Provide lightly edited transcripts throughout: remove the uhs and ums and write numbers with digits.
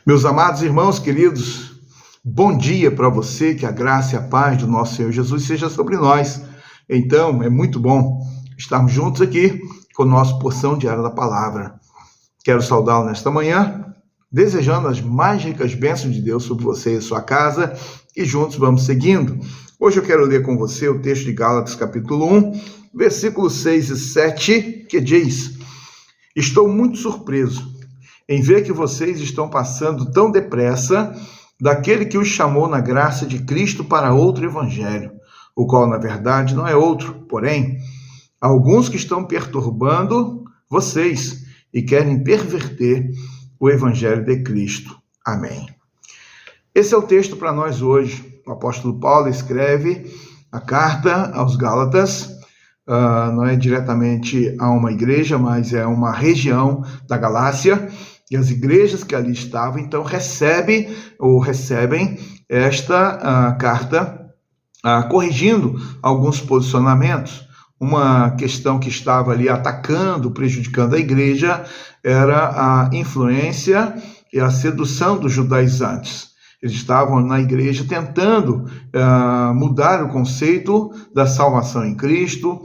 Meus amados irmãos queridos, bom dia para você, que a graça e a paz do nosso Senhor Jesus seja sobre nós. Então, é muito bom estarmos juntos aqui com a nossa porção diária da palavra. Quero saudá-lo nesta manhã, desejando as mais ricas bênçãos de Deus sobre você e sua casa, e juntos vamos seguindo. Hoje eu quero ler com você o texto de Gálatas, capítulo 1, versículos 6 e 7, que diz: Estou muito surpreso em ver que vocês estão passando tão depressa daquele que os chamou na graça de Cristo para outro evangelho, o qual, na verdade, não é outro. Porém, há alguns que estão perturbando vocês e querem perverter o evangelho de Cristo. Amém. Esse é o texto para nós hoje. O apóstolo Paulo escreve a carta aos Gálatas, não é diretamente a uma igreja, mas é uma região da Galácia, e as igrejas que ali estavam, então, recebem esta carta corrigindo alguns posicionamentos. Uma questão que estava ali atacando, prejudicando a igreja, era a influência e a sedução dos judaizantes. Eles estavam na igreja tentando mudar o conceito da salvação em Cristo,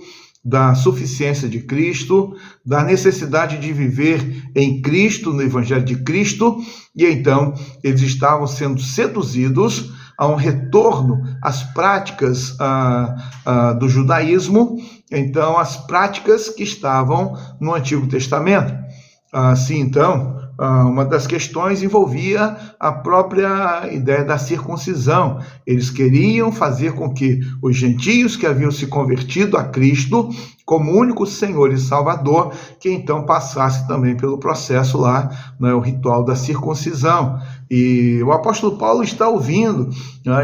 da suficiência de Cristo, da necessidade de viver em Cristo, no Evangelho de Cristo, e então eles estavam sendo seduzidos a um retorno às práticas do judaísmo, então as práticas que estavam no Antigo Testamento. Assim, então, uma das questões envolvia a própria ideia da circuncisão. Eles queriam fazer com que os gentios que haviam se convertido a Cristo como único Senhor e Salvador, que então passasse também pelo processo lá, o ritual da circuncisão. E o apóstolo Paulo está ouvindo,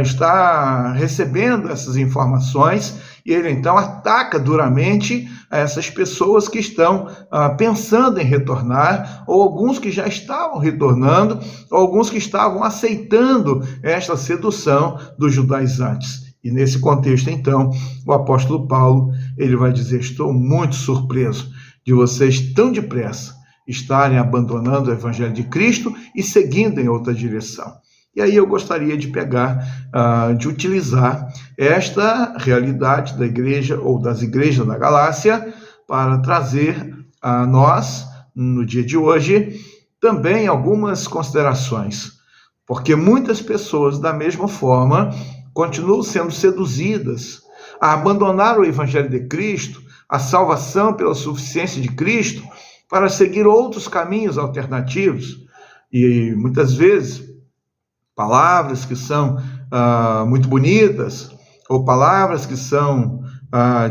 está recebendo essas informações, e ele então ataca duramente essas pessoas que estão pensando em retornar, ou alguns que já estavam retornando, ou alguns que estavam aceitando esta sedução dos judaizantes. E nesse contexto, então, o apóstolo Paulo, ele vai dizer: estou muito surpreso de vocês tão depressa estarem abandonando o Evangelho de Cristo e seguindo em outra direção. E aí eu gostaria de de utilizar esta realidade da igreja ou das igrejas da Galácia para trazer a nós, no dia de hoje, também algumas considerações. Porque muitas pessoas, da mesma forma, continuam sendo seduzidas a abandonar o Evangelho de Cristo, a salvação pela suficiência de Cristo, para seguir outros caminhos alternativos. E muitas vezes, palavras que são muito bonitas, ou palavras que são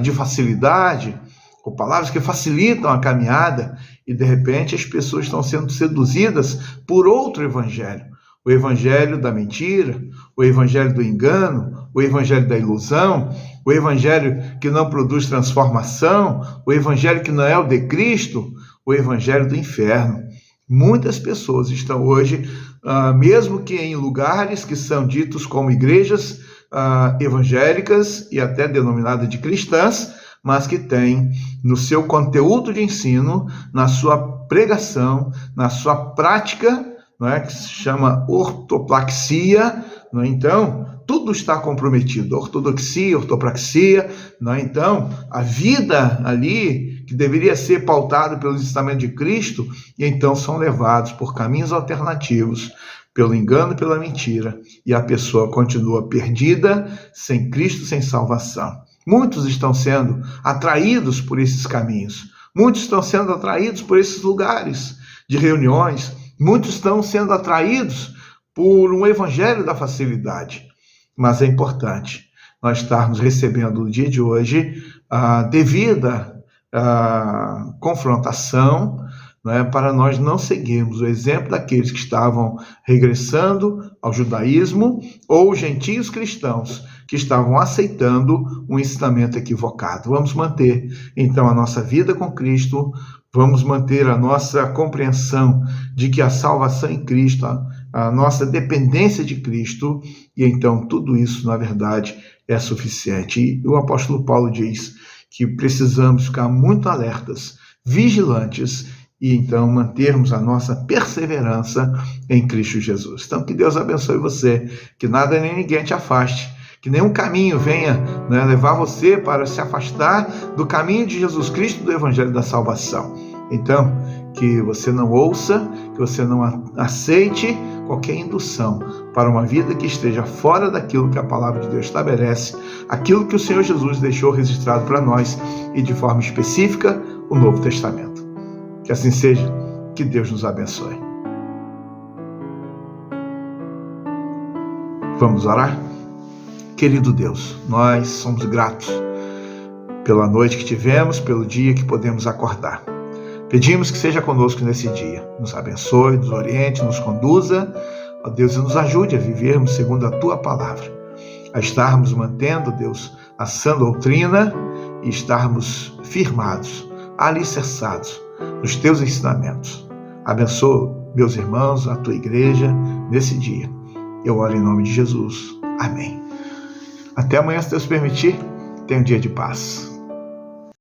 de facilidade, ou palavras que facilitam a caminhada, e de repente as pessoas estão sendo seduzidas por outro evangelho. O evangelho da mentira, o evangelho do engano, o evangelho da ilusão, o evangelho que não produz transformação, o evangelho que não é o de Cristo, o evangelho do inferno. Muitas pessoas estão hoje, mesmo que em lugares que são ditos como igrejas evangélicas e até denominadas de cristãs, mas que têm no seu conteúdo de ensino, na sua pregação, na sua prática, que se chama ortopraxia, então tudo está comprometido, ortodoxia, ortopraxia, então a vida ali, que deveria ser pautada pelo ensinamento de Cristo, e então são levados por caminhos alternativos, pelo engano e pela mentira, e a pessoa continua perdida, sem Cristo, sem salvação. Muitos estão sendo atraídos por esses caminhos, muitos estão sendo atraídos por esses lugares de reuniões, muitos estão sendo atraídos por um evangelho da facilidade. Mas é importante nós estarmos recebendo no dia de hoje a devida confrontação, para nós não seguirmos o exemplo daqueles que estavam regressando ao judaísmo ou gentios cristãos que estavam aceitando um ensinamento equivocado. Vamos manter, então, a nossa vida com Cristo, vamos manter a nossa compreensão de que a salvação em Cristo, a nossa dependência de Cristo, e então tudo isso, na verdade, é suficiente. E o apóstolo Paulo diz que precisamos ficar muito alertas, vigilantes e então mantermos a nossa perseverança em Cristo Jesus. Então, que Deus abençoe você, que nada nem ninguém te afaste, que nenhum caminho venha, né, levar você para se afastar do caminho de Jesus Cristo, do Evangelho da Salvação. Então, que você não ouça, que você não aceite qualquer indução para uma vida que esteja fora daquilo que a palavra de Deus estabelece, aquilo que o Senhor Jesus deixou registrado para nós, e de forma específica, o Novo Testamento. Que assim seja, que Deus nos abençoe. Vamos orar? Querido Deus, nós somos gratos pela noite que tivemos, pelo dia que podemos acordar. Pedimos que seja conosco nesse dia, nos abençoe, nos oriente, nos conduza, ó Deus, e nos ajude a vivermos segundo a Tua palavra, a estarmos mantendo, Deus, a sã doutrina e estarmos firmados, alicerçados nos Teus ensinamentos. Abençoa meus irmãos, a Tua igreja, nesse dia. Eu oro em nome de Jesus. Amém. Até amanhã, se Deus permitir. Tenha um dia de paz.